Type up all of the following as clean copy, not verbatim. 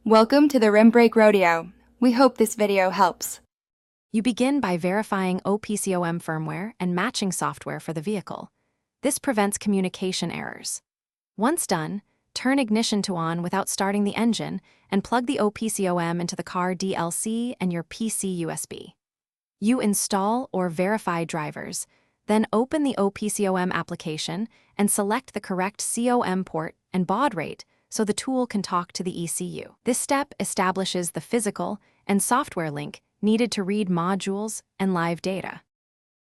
Welcome to the Rim Break Rodeo. We hope this video helps. You begin by verifying OPCOM firmware and matching software for the vehicle. This prevents communication errors. Once done, turn ignition to on without starting the engine and plug the OPCOM into the car DLC and your PC USB. You install or verify drivers, then open the OPCOM application and select the correct COM port and baud rate so the tool can talk to the ECU. This step establishes the physical and software link needed to read modules and live data.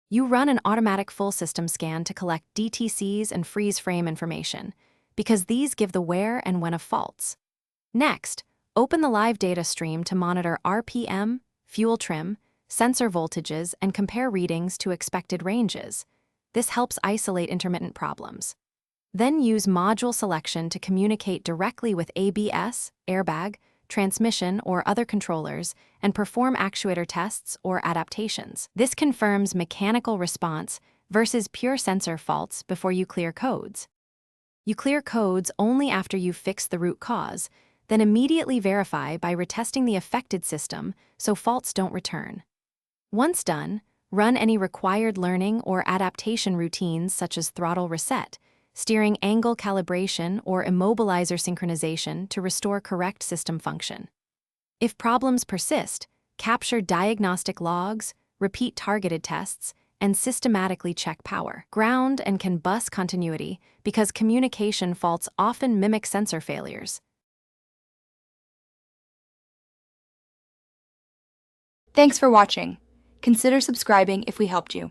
You run an automatic full system scan to collect DTCs and freeze frame information, because these give the where and when of faults. Next, open the live data stream to monitor RPM, fuel trim, sensor voltages, and compare readings to expected ranges. This helps isolate intermittent problems. Then use module selection to communicate directly with ABS, airbag, transmission, or other controllers and perform actuator tests or adaptations. This confirms mechanical response versus pure sensor faults before you clear codes. You clear codes only after you've fixed the root cause, then immediately verify by retesting the affected system so faults don't return. Once done, run any required learning or adaptation routines such as throttle reset, steering angle calibration, or immobilizer synchronization to restore correct system function. If problems persist, capture diagnostic logs, repeat targeted tests, and systematically check power, ground, and CAN bus continuity because communication faults often mimic sensor failures. Thanks for watching. Consider subscribing if we helped you.